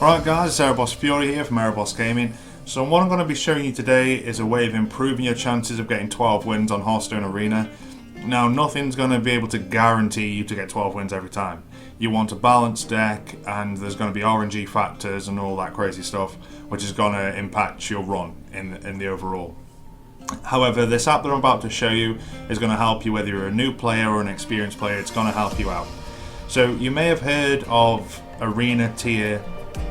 Alright guys, it's Erebos Fury here from Erebos Gaming. So what I'm going to be showing you today is a way of improving your chances of getting 12 wins on Hearthstone Arena. Now nothing's going to be able to guarantee you to get 12 wins every time. You want a balanced deck, and there's going to be RNG factors and all that crazy stuff, which is going to impact your run in the overall. However, this app that I'm about to show you is going to help you whether you're a new player or an experienced player. It's going to help you out. So you may have heard of Arena tier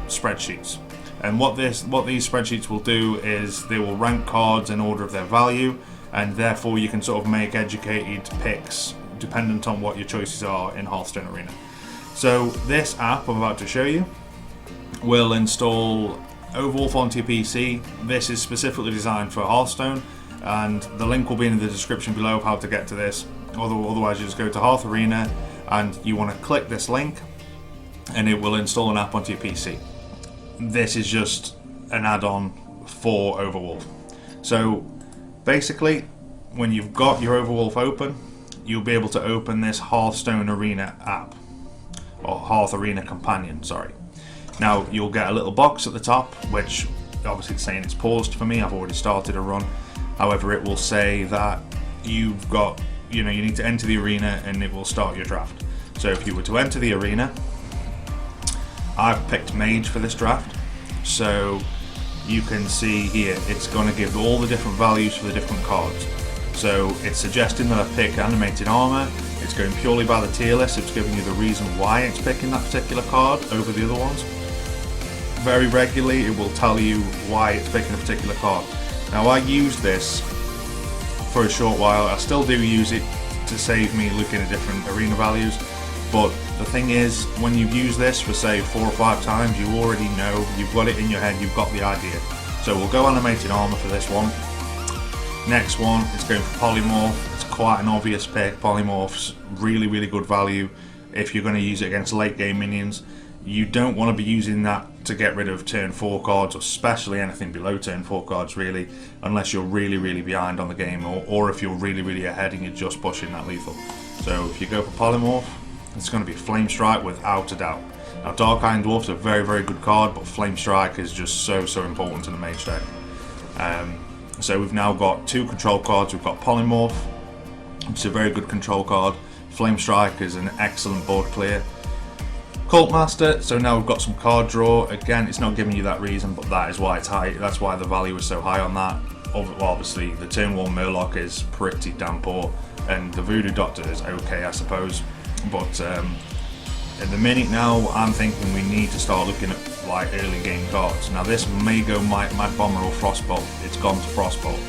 spreadsheets, and what these spreadsheets will do is they will rank cards in order of their value, and therefore you can sort of make educated picks dependent on what your choices are in Hearthstone Arena. So this app I'm about to show you will install Overwolf onto your PC. This is specifically designed for Hearthstone, and the link will be in the description below of how to get to this. Otherwise you just go to HearthArena and you want to click this link and it will install an app onto your PC. This is just an add-on for Overwolf. So basically, when you've got your Overwolf open, you'll be able to open this Hearthstone Arena app, or HearthArena Companion, sorry. Now you'll get a little box at the top, which obviously is saying it's paused for me. I've already started a run. However, it will say that you've got, you need to enter the arena and it will start your draft. So if you were to enter the arena, I've picked Mage for this draft, so you can see here it's going to give all the different values for the different cards. So it's suggesting that I pick Animated Armor. It's going purely by the tier list. It's giving you the reason why it's picking that particular card over the other ones. Very regularly it will tell you why it's picking a particular card. Now I used this for a short while. I still do use it to save me looking at different arena values. But the thing is, when you've used this for say 4 or 5 times, you already know, you've got it in your head, you've got the idea. So we'll go Animated Armor for this one. Next one is going for Polymorph. It's quite an obvious pick. Polymorph's really good value if you're going to use it against late game minions. You don't want to be using that to get rid of turn 4 cards, or especially anything below turn 4 cards really, unless you're really behind on the game, or if you're really ahead and you're just pushing that lethal. So if you go for Polymorph, it's going to be Flame Strike without a doubt. Now Dark Iron Dwarf's a very good card, but Flame Strike is just so important to the mage deck. So we've now got 2 control cards. We've got Polymorph, it's a very good control card. Flame Strike is an excellent board clear. Cult Master, so now we've got some card draw. Again, it's not giving you that reason, but that is why it's high. That's why the value is so high on that. Obviously the turn 1 Murloc is pretty damn poor, and the Voodoo Doctor is okay, I suppose. But at the minute now, I'm thinking we need to start looking at like early game cards. Now this may go Mad Bomber or Frostbolt. It's gone to Frostbolt,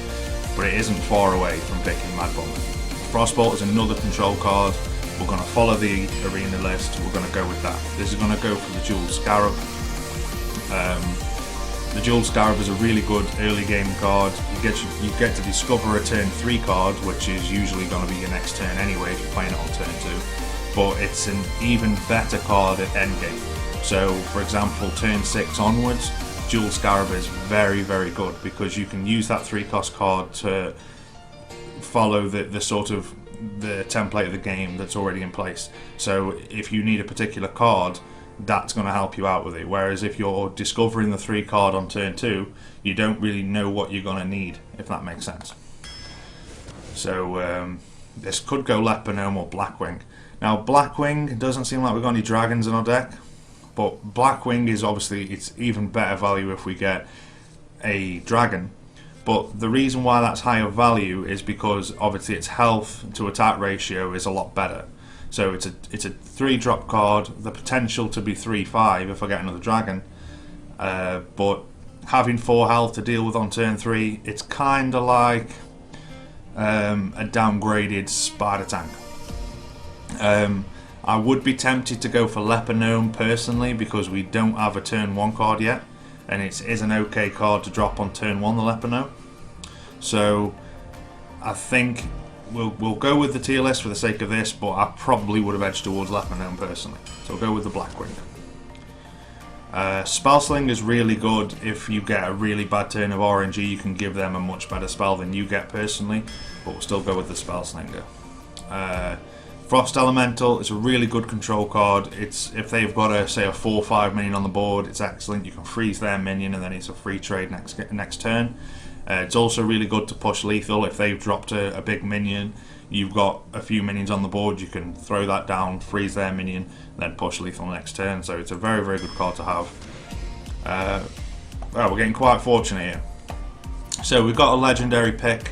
but it isn't far away from picking Mad Bomber. Frostbolt is another control card. We're going to follow the arena list. We're going to go with that. This is going to go for the Jeweled Scarab. The Jeweled Scarab is a really good early game card. You get to discover a turn 3 card, which is usually going to be your next turn anyway if you're playing it on turn 2. But it's an even better card at endgame. So for example, turn 6 onwards, Jeweled Scarab is very good, because you can use that 3-cost card to follow the sort of the template of the game that's already in place. So if you need a particular card, that's going to help you out with it. Whereas if you're discovering the 3 card on turn 2, you don't really know what you're going to need, if that makes sense. So this could go Leponome or Blackwing. Now Blackwing, it doesn't seem like we've got any dragons in our deck, but Blackwing is obviously, it's even better value if we get a dragon. But the reason why that's higher value is because obviously its health to attack ratio is a lot better. So it's a 3-drop card, the potential to be 3/5 if I get another dragon, but having 4 health to deal with on turn 3, it's kind of like a downgraded Spider Tank. I would be tempted to go for Leponome personally, because we don't have a turn 1 card yet, and it is an okay card to drop on turn 1, the Leponome. So I think we'll go with the tier list for the sake of this, but I probably would have edged towards Leponome personally. So we'll go with the Blackwing. Spellsling is really good. If you get a really bad turn of RNG, you can give them a much better spell than you get personally, but we'll still go with the Spellslinger. Frost Elemental is a really good control card. It's if they've got a say a 4/5 minion on the board, it's excellent. You can freeze their minion and then it's a free trade next turn. It's also really good to push lethal. If they've dropped a big minion, you've got a few minions on the board, you can throw that down, freeze their minion, then push lethal next turn. So it's a very, very good card to have. Well, we're getting quite fortunate here. So we've got a legendary pick,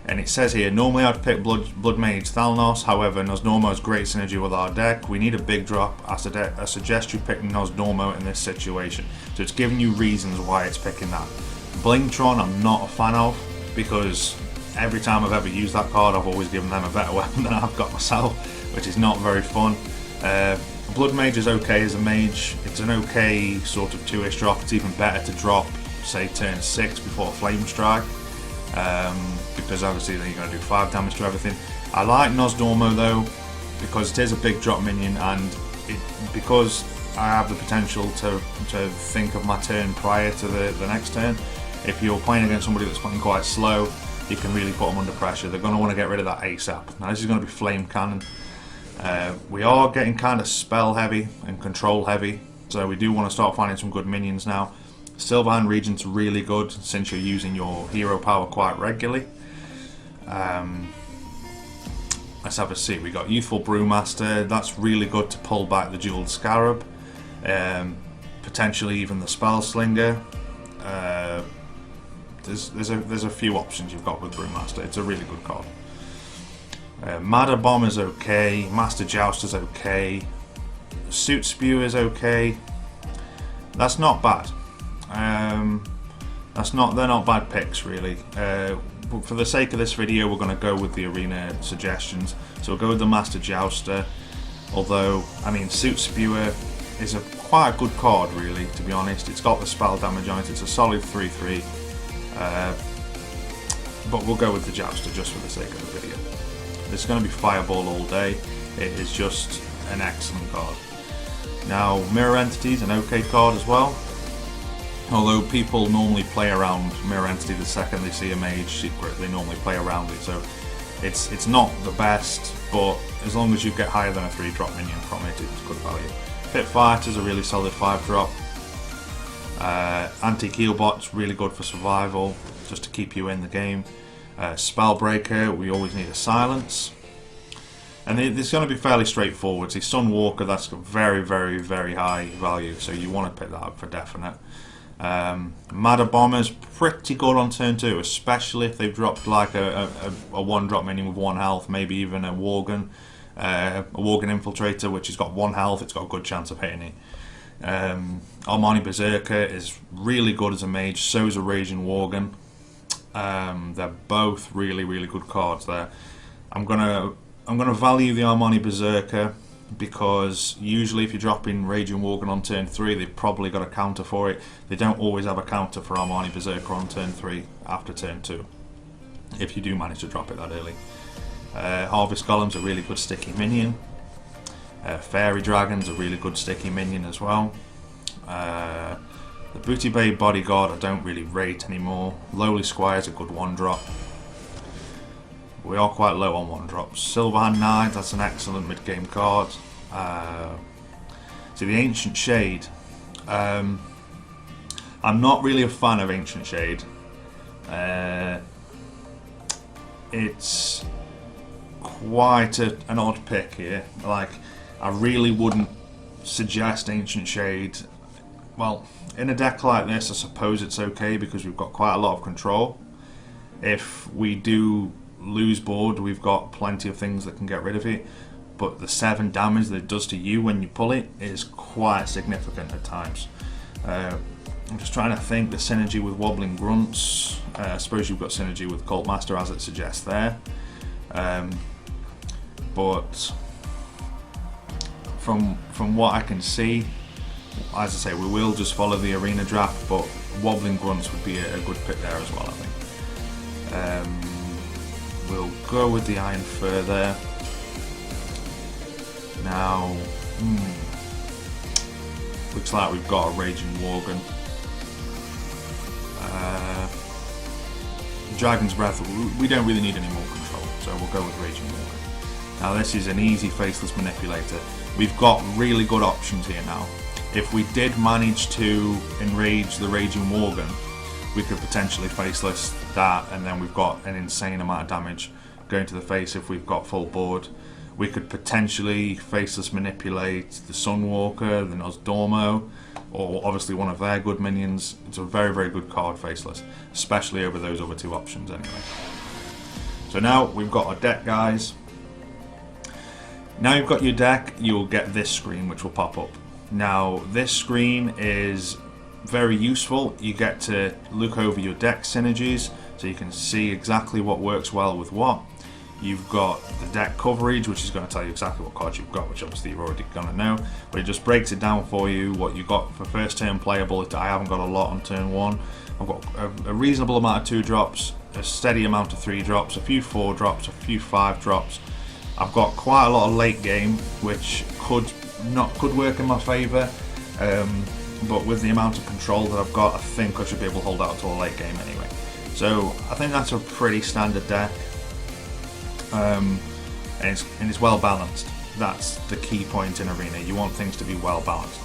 and it says here, normally I'd pick Blood Mage Thalnos, however Nosnormo has great synergy with our deck. We need a big drop. I suggest you pick Nosnormo in this situation. So it's giving you reasons why it's picking that. Blingtron I'm not a fan of, because every time I've ever used that card I've always given them a better weapon than I've got myself, which is not very fun. Blood Mage is okay as a mage. It's an okay sort of 2-ish drop. It's even better to drop, say, turn 6 before Flame Strike, because obviously then you're going to do 5 damage to everything. I like Nosnormo though, because it is a big drop minion, and because I have the potential to think of my turn prior to the next turn. If you're playing against somebody that's playing quite slow, you can really put them under pressure. They're going to want to get rid of that ASAP. Now this is going to be Flame Cannon. We are getting kind of spell heavy and control heavy, so we do want to start finding some good minions now. Silverhand Regent's really good since you're using your hero power quite regularly. Let's have a see. We got Youthful Brewmaster. That's really good to pull back the Jeweled Scarab, potentially even the Spell Slinger. There's a few options you've got with Brewmaster. It's a really good card. Madder Bomb is okay. Master Jouster's okay. Suit Spew is okay. That's not bad. They're not bad picks really. But for the sake of this video, we're going to go with the arena suggestions. So we'll go with the Master Jouster. Although, I mean, Suit Spewer is quite a good card really, to be honest. It's got the spell damage on it. It's a solid 3/3. But we'll go with the Jouster just for the sake of the video. It's going to be Fireball all day. It is just an excellent card. Now, Mirror Entity is an okay card as well. Although people normally play around Mirror Entity the second they see a mage secret, they normally play around it. So it's not the best, but as long as you get higher than a 3-drop minion from it, it's good value. Pit Fighter is a really solid 5-drop. Anti-Keelbot's really good for survival, just to keep you in the game. Spellbreaker, we always need a silence. And it's going to be fairly straightforward. See, Sunwalker, that's very, very, very high value, so you want to pick that up for definite. Madder Bomber's pretty good on turn 2, especially if they've dropped like a 1-drop minion with 1 health, maybe even a Worgen Infiltrator, which has got 1 health, it's got a good chance of hitting it. Armani Berserker is really good as a mage, so is a Raging Worgen. They're both really, really good cards there. I'm gonna value the Armani Berserker because usually if you're dropping Raging Worgen on turn 3, they've probably got a counter for it. They don't always have a counter for Armani Berserker on turn 3 after turn 2, if you do manage to drop it that early. Harvest Golem's a really good sticky minion. Fairy Dragon's a really good sticky minion as well. The Booty Bay Bodyguard I don't really rate anymore. Lowly Squire's a good 1-drop. We are quite low on 1-drops. Silverhand Knight, that's an excellent mid-game card. So the Ancient Shade. I'm not really a fan of Ancient Shade. It's quite an odd pick here. Like, I really wouldn't suggest Ancient Shade. Well, in a deck like this, I suppose it's okay because we've got quite a lot of control. If we do lose board, we've got plenty of things that can get rid of it. But the 7 damage that it does to you when you pull it is quite significant at times. I'm just trying to think the synergy with Wobbling Grunts. I suppose you've got synergy with Cult Master as it suggests there. But from what I can see, as I say, we will just follow the arena draft, but Wobbling Grunts would be a good pick there as well, I think. We'll go with the Iron Fur there. Now, looks like we've got a Raging Worgen. Dragon's Breath, we don't really need any more control, so we'll go with Raging Worgen. Now this is an easy faceless manipulator. We've got really good options here now. If we did manage to enrage the Raging Worgen, we could potentially faceless that, and then we've got an insane amount of damage going to the face if we've got full board. We could potentially faceless manipulate the Sunwalker, the Nosdormo, or obviously one of their good minions. It's a very, very good card faceless, especially over those other two options anyway. So now we've got our deck, guys. Now you've got your deck, you'll get this screen which will pop up. Now this screen is very useful. You get to look over your deck synergies so you can see exactly what works well with what. You've got the deck coverage, which is going to tell you exactly what cards you've got, which obviously you're already going to know, but it just breaks it down for you what you got for first turn playable. I haven't got a lot on turn 1. I've got a reasonable amount of 2-drops, a steady amount of 3-drops, a few 4-drops, a few 5-drops. I've got quite a lot of late game, which could work in my favour, but with the amount of control that I've got, I think I should be able to hold out to a late game anyway. So I think that's a pretty standard deck, and it's well balanced. That's the key point in Arena. You want things to be well balanced.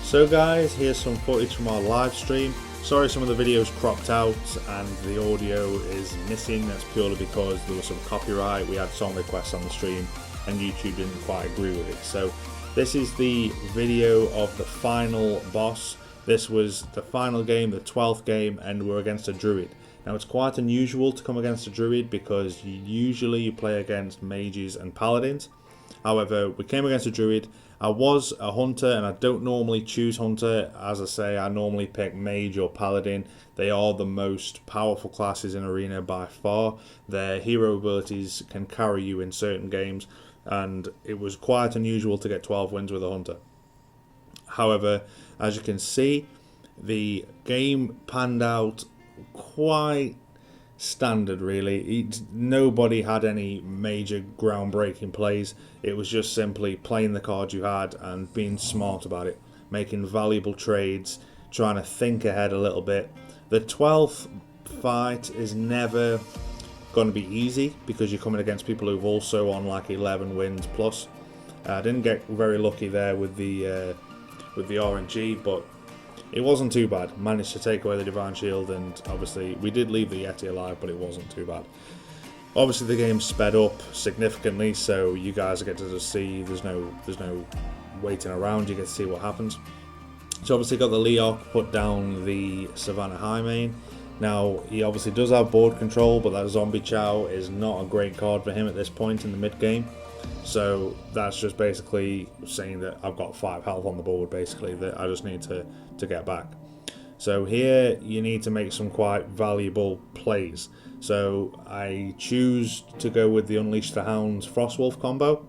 So guys, here's some footage from our live stream. Sorry some of the videos cropped out and the audio is missing. That's purely because there was some copyright. We had song requests on the stream and YouTube didn't quite agree with it. So this is the video of the final boss. This was the final game, the 12th game, and we're against a druid. Now it's quite unusual to come against a druid because usually you play against mages and paladins. However, we came against a druid. I was a hunter and I don't normally choose hunter. As I say, I normally pick mage or paladin. They are the most powerful classes in Arena by far. Their hero abilities can carry you in certain games, and it was quite unusual to get 12 wins with a hunter. However, as you can see, the game panned out quite standard really. Nobody had any major groundbreaking plays. It was just simply playing the cards you had and being smart about it, making valuable trades, trying to think ahead a little bit. The 12th fight is never going to be easy because you're coming against people who've also on like 11 wins plus. I didn't get very lucky there with the RNG, but it wasn't too bad. Managed to take away the Divine Shield, and obviously we did leave the Yeti alive, but it wasn't too bad. Obviously the game sped up significantly, so you guys get to just see there's no waiting around, you get to see what happens. So obviously got the Leok put down the Savannah Highmane. Now he obviously does have board control, but that Zombie Chow is not a great card for him at this point in the mid game. So that's just basically saying that I've got 5 health on the board, basically, that I just need to get back. So here you need to make some quite valuable plays. So I choose to go with the Unleash the Hounds Frostwolf combo,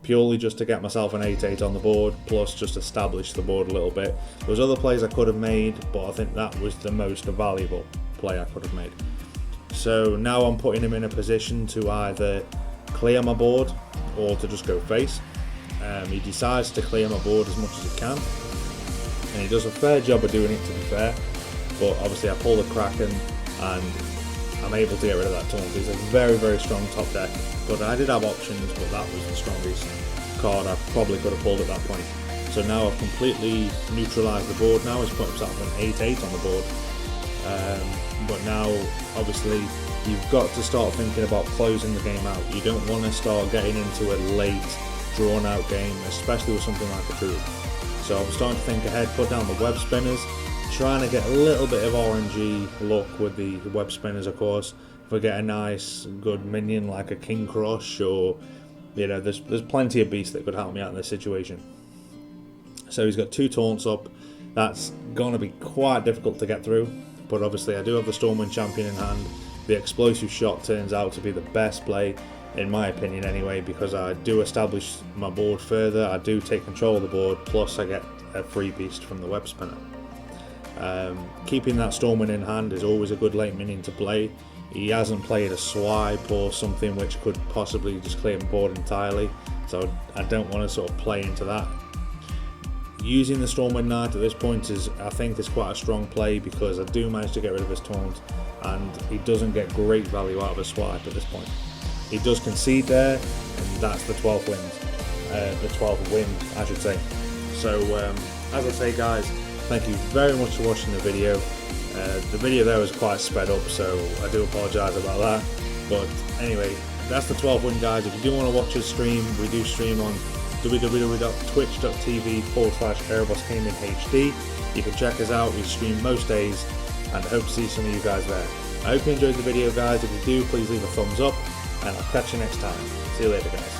purely just to get myself an 8/8 on the board, plus just establish the board a little bit. There's other plays I could have made, but I think that was the most valuable play I could have made. So now I'm putting him in a position to either clear my board or to just go face. He decides to clear my board as much as he can, and he does a fair job of doing it, to be fair, but obviously I pull the Kraken and I'm able to get rid of that taunt. He's a very, very strong top deck, but I did have options, but that was the strongest card I probably could have pulled at that point. So now I've completely neutralised the board. Now he's put himself an 8/8 on the board, but now obviously you've got to start thinking about closing the game out. You don't want to start getting into a late, drawn-out game, especially with something like a druid. So I'm starting to think ahead, put down the web spinners, trying to get a little bit of RNG luck with the web spinners, of course. If I get a nice, good minion like a King Crush, or there's plenty of beasts that could help me out in this situation. So he's got 2 taunts up. That's going to be quite difficult to get through, but obviously I do have the Stormwind Champion in hand. The explosive shot turns out to be the best play, in my opinion anyway, because I do establish my board further, I do take control of the board, plus I get a free beast from the web spinner. Keeping that Stormwind in hand is always a good late minion to play. He hasn't played a swipe or something which could possibly just clear the board entirely, so I don't want to sort of play into that. Using the Stormwind Knight at this point I think is quite a strong play, because I do manage to get rid of his taunt and he doesn't get great value out of a swipe at this point. He does concede there, and that's the 12th win. The 12th win, I should say. So, as I say, guys, thank you very much for watching the video. The video there was quite sped up, so I do apologise about that. But anyway, that's the 12th win, guys. If you do want to watch us stream, we do stream on www.twitch.tv/HearthArena HD. You can check us out. We stream most days, and I hope to see some of you guys there. I hope you enjoyed the video, guys. If you do, please leave a thumbs up, and I'll catch you next time. See you later, guys.